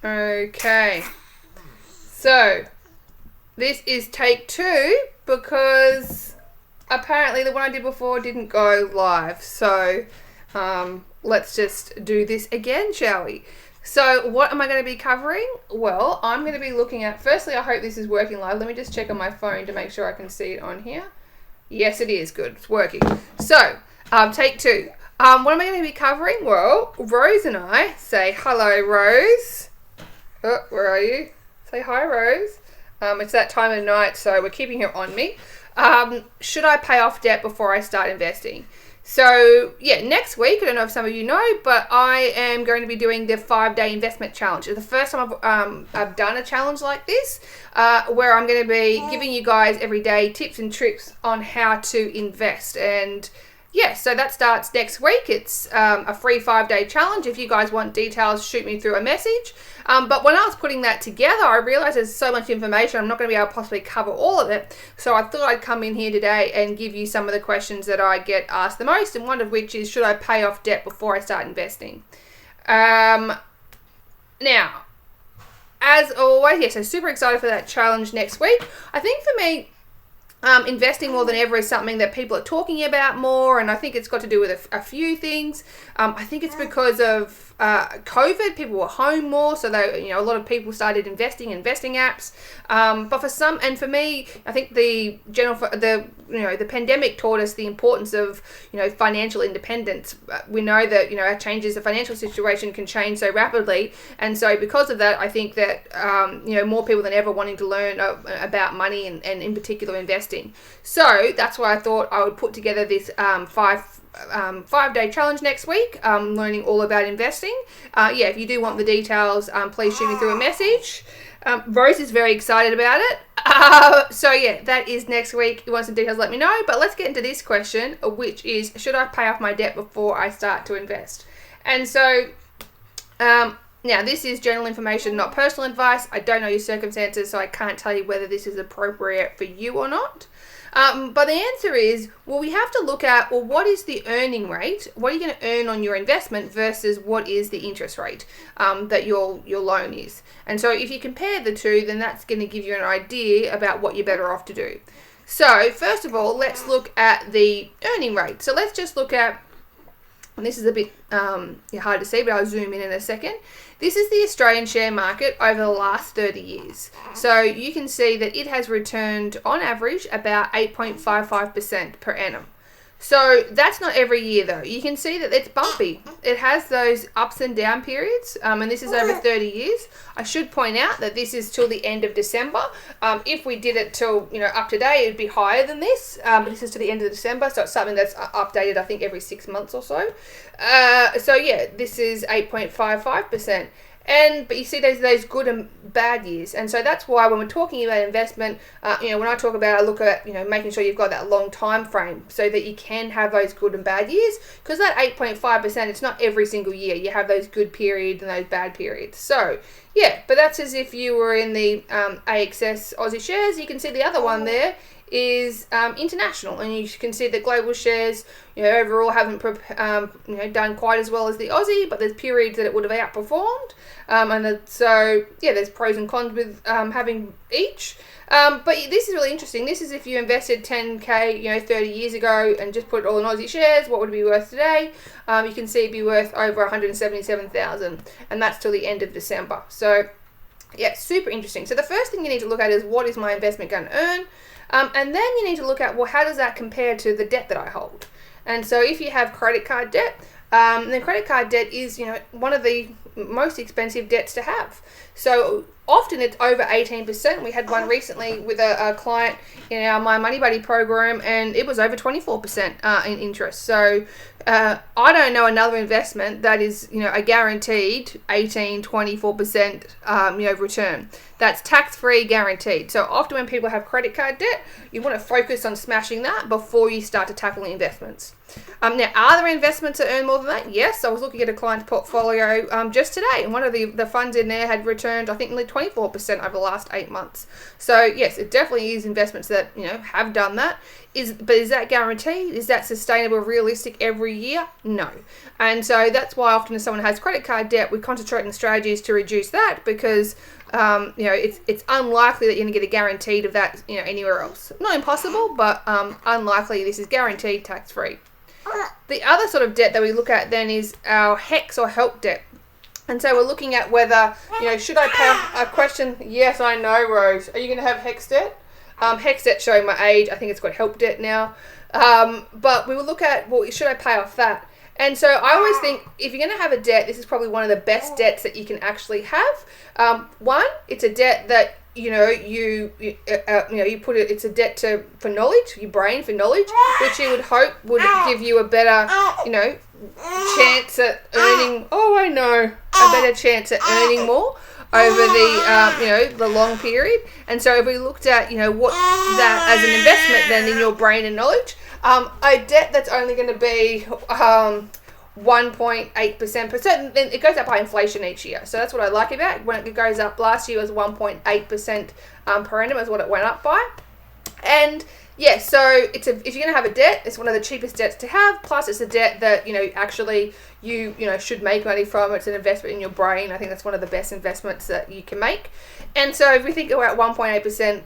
Okay. So, this is take 2 because apparently the one I did before didn't go live. So, let's just do this again, shall we? So, what am I going to be covering? Well, I'm going to be looking at... Firstly, I hope this is working live. Let me just check on my phone to make sure I can see it on here. Yes, it is. Good. It's working. So, take 2. What am I going to be covering? Well, Rose and I... Say hello, Rose. Oh, where are you? Say hi, Rose. It's that time of night, so we're keeping her on me. Should I pay off debt before I start investing? So, yeah, next week, I don't know if some of you know, but I am going to be doing the 5-day investment challenge. It's the first time I've done a challenge like this, where I'm going to be giving you guys every day tips and tricks on how to invest. And yeah, so that starts next week. It's a free 5-day challenge. If you guys want details, shoot me through a message. But when I was putting that together, I realized there's so much information, I'm not going to be able to possibly cover all of it. So I thought I'd come in here today and give you some of the questions that I get asked the most, and one of which is, should I pay off debt before I start investing? Now, as always, yes, I'm super excited for that challenge next week. I think for me, investing more than ever is something that people are talking about more, and I think it's got to do with a few things. I think it's because of COVID. People were home more, so a lot of people started investing in investing apps. But for me, I think the pandemic taught us the importance of financial independence. We know that the financial situation can change so rapidly, and so because of that, I think that more people than ever wanting to learn about money and in particular investing. So that's why I thought I would put together this 5-day challenge next week, learning all about investing. If you do want the details, please shoot me through a message. Rose is very excited about it. That is next week. If you want some details, let me know. But let's get into this question, which is, should I pay off my debt before I start to invest? And so, now this is general information, not personal advice. I don't know your circumstances, so I can't tell you whether this is appropriate for you or not. But the answer is, we have to look at, what is the earning rate? What are you going to earn on your investment versus what is the interest rate that your loan is? And so if you compare the two, then that's going to give you an idea about what you're better off to do. So first of all, let's look at the earning rate. So let's just look at, and this is a bit hard to see, but I'll zoom in a second. This is the Australian share market over the last 30 years. So you can see that it has returned, on average, about 8.55% per annum. So that's not every year, though. You can see that it's bumpy. It has those ups and down periods, and this is over 30 years. I should point out that this is till the end of December. If we did it till, up to date, it'd be higher than this. But this is to the end of December, so it's something that's updated, I think, every 6 months or so. This is 8.55%. But you see those good and bad years, and so that's why when we're talking about investment, when I talk about, I look at making sure you've got that long time frame so that you can have those good and bad years, because that 8.5%, it's not every single year. You have those good periods and those bad periods. So but that's as if you were in the ASX Aussie shares. You can see the other one there is international, and you can see that global shares overall haven't done quite as well as the Aussie, but there's periods that it would have outperformed, there's pros and cons with having each. But this is really interesting. This is if you invested 10k 30 years ago and just put it all in Aussie shares, what would it be worth today? You can see it'd be worth over 177,000, and that's till the end of December. So super interesting. So the first thing you need to look at is, what is my investment going to earn? And then you need to look at, how does that compare to the debt that I hold? And so if you have credit card debt, then credit card debt is, one of the most expensive debts to have. So often it's over 18%. We had one recently with a client in our My Money Buddy program, and it was over 24% in interest. So I don't know another investment that is, a guaranteed 18-24% return. That's tax-free, guaranteed. So often when people have credit card debt, you want to focus on smashing that before you start to tackle investments. Now, are there investments that earn more than that? Yes. I was looking at a client's portfolio just today, and one of the funds in there had returned, I think, nearly 24% over the last 8 months. So yes, it definitely is investments that, have done that. But is that guaranteed? Is that sustainable, realistic every year? No. And so that's why often if someone has credit card debt, we concentrate on strategies to reduce that, because it's unlikely that you're going to get a guaranteed of that, anywhere else. Not impossible, but unlikely. This is guaranteed tax-free. The other sort of debt that we look at then is our HECS or HELP debt. And so we're looking at whether, should I pay off a question? Yes, I know, Rose. Are you going to have HECS debt? HECS debt showing my age. I think it's got HELP debt now. But we will look at, should I pay off that? And so I always think if you're going to have a debt, this is probably one of the best debts that you can actually have. One, it's a debt that you put it. It's a debt for knowledge, your brain for knowledge, which you would hope would give you a better, chance at earning. Oh, I know, a better chance at earning more over the long period. And so if we looked at what that as an investment then in your brain and knowledge, a debt that's only going to be 1.8%, then it goes up by inflation each year. So that's what I like about it. When it goes up, last year was 1.8% per annum is what it went up by. And yeah, so if you're going to have a debt, it's one of the cheapest debts to have. Plus, it's a debt that actually you should make money from. It's an investment in your brain. I think that's one of the best investments that you can make. And so if we think about 1.8%,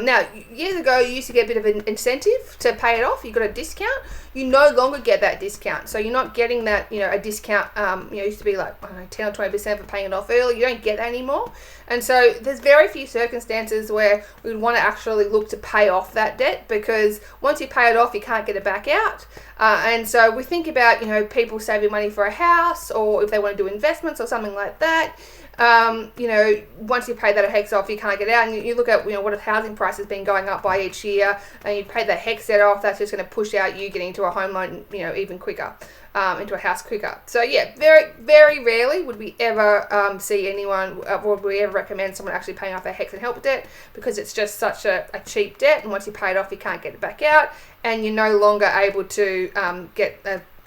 now years ago you used to get a bit of an incentive to pay it off. You got a discount. You no longer get that discount. So you're not getting that a discount. Used to be like 10 or 20% for paying it off early. You don't get that anymore. And so there's very few circumstances where we would want to actually look to pay off that debt, because once you pay it off, you can't get it back out. And so we think about people saving money for a house, or if they want to do investments or something like that. Once you pay that HECS off, you can't get out. And you look at what a housing price has been going up by each year, and you pay that HECS debt off. That's just going to push out you getting into a home loan, even quicker, into a house quicker. So yeah, very very rarely would we ever see anyone, would we ever recommend someone actually paying off their HECS and HELP debt, because it's just such a cheap debt, and once you pay it off, you can't get it back out, and you're no longer able to get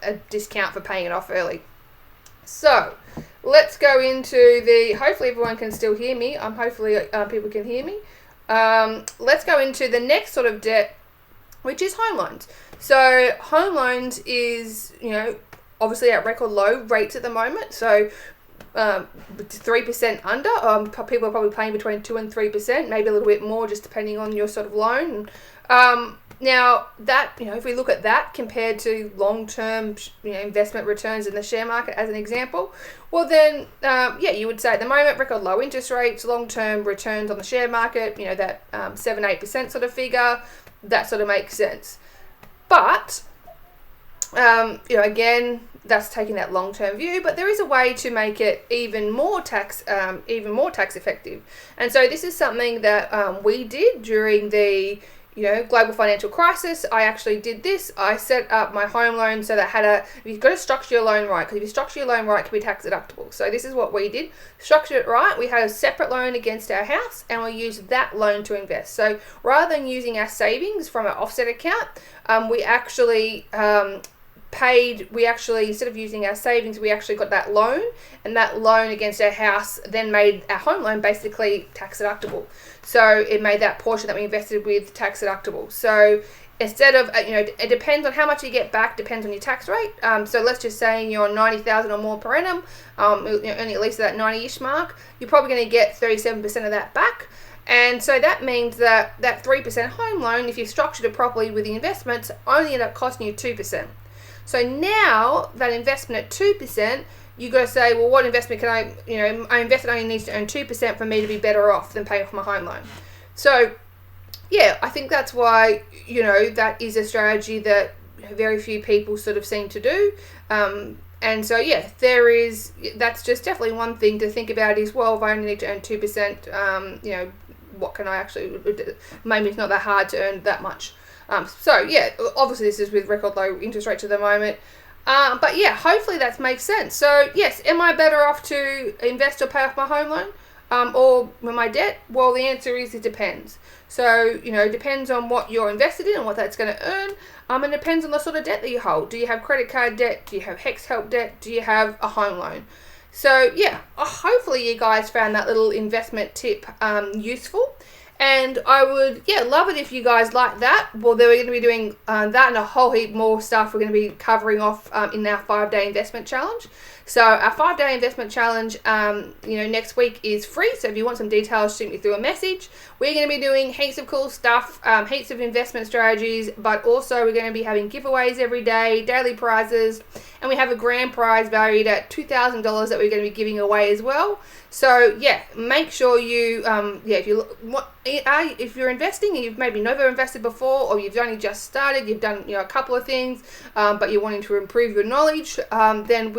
a discount for paying it off early. So let's go into hopefully everyone can still hear me. Hopefully people can hear me. Let's go into the next sort of debt, which is home loans. So home loans is, obviously at record low rates at the moment. So 3% under. People are probably paying between 2 and 3%, maybe a little bit more, just depending on your sort of loan. Now that, if we look at that compared to long-term, investment returns in the share market as an example, well then, you would say at the moment, record low interest rates, long-term returns on the share market, that 7-8% sort of figure, that sort of makes sense. But, again, that's taking that long-term view, but there is a way to make it even more tax effective. And so this is something that we did during the global financial crisis. I actually did this. I set up my home loan so that you've got to structure your loan right, because if you structure your loan right, it can be tax deductible. So this is what we did. Structured it right. We had a separate loan against our house, and we used that loan to invest. So rather than using our savings from our offset account, we actually instead of using our savings, we actually got that loan, and that loan against our house then made our home loan basically tax deductible. So it made that portion that we invested with tax deductible. So instead of, it depends on how much you get back, depends on your tax rate. So let's just say you're on 90,000 or more per annum, earning at least that 90-ish mark, you're probably going to get 37% of that back. And so that means that 3% home loan, if you've structured it properly with the investments, only end up costing you 2%. So now that investment at 2%, you got to say, well, what investment can my investment only needs to earn 2% for me to be better off than paying off my home loan. So yeah, I think that's why, that is a strategy that very few people sort of seem to do. And so yeah, that's just definitely one thing to think about is, well, if I only need to earn 2%, what can I actually, maybe it's not that hard to earn that much. So yeah, obviously this is with record low interest rates at the moment. But yeah, hopefully that makes sense. So yes, am I better off to invest or pay off my home loan, or my debt? Well, the answer is it depends. So, it depends on what you're invested in and what that's going to earn. And it depends on the sort of debt that you hold. Do you have credit card debt? Do you have HECS help debt? Do you have a home loan? So yeah, hopefully you guys found that little investment tip useful. And I would, love it if you guys like that. Well, we're going to be doing that and a whole heap more stuff we're going to be covering off in our 5-day investment challenge. So our 5-day investment challenge, next week is free. So if you want some details, shoot me through a message. We're going to be doing heaps of cool stuff, heaps of investment strategies, but also we're going to be having giveaways every day, daily prizes, and we have a grand prize valued at $2,000 that we're going to be giving away as well. So make sure you, if you're investing and you've maybe never invested before, or you've only just started, you've done a couple of things, but you're wanting to improve your knowledge, then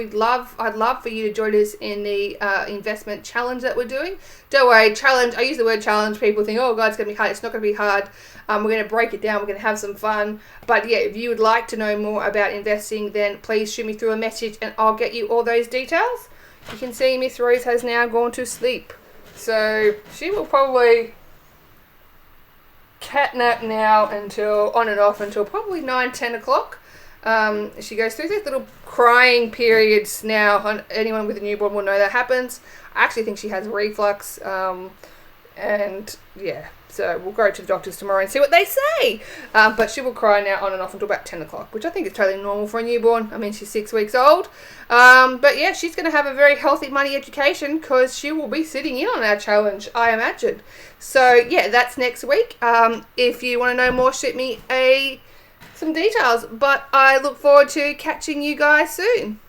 I'd love for you to join us in the investment challenge that we're doing. Don't worry, challenge. I use the word challenge. People think, oh God, it's going to be hard. It's not going to be hard. We're going to break it down. We're going to have some fun. But if you would like to know more about investing, then please shoot me through a message and I'll get you all those details. You can see Miss Rose has now gone to sleep. So she will probably catnap now until on and off until probably 9-10 o'clock. She goes through these little crying periods now. Anyone with a newborn will know that happens. I actually think she has reflux. So we'll go to the doctors tomorrow and see what they say. But she will cry now on and off until about 10 o'clock, which I think is totally normal for a newborn. I mean, she's 6 weeks old. She's going to have a very healthy money education because she will be sitting in on our challenge, I imagine. So, that's next week. If you want to know more, shoot me some details. But I look forward to catching you guys soon.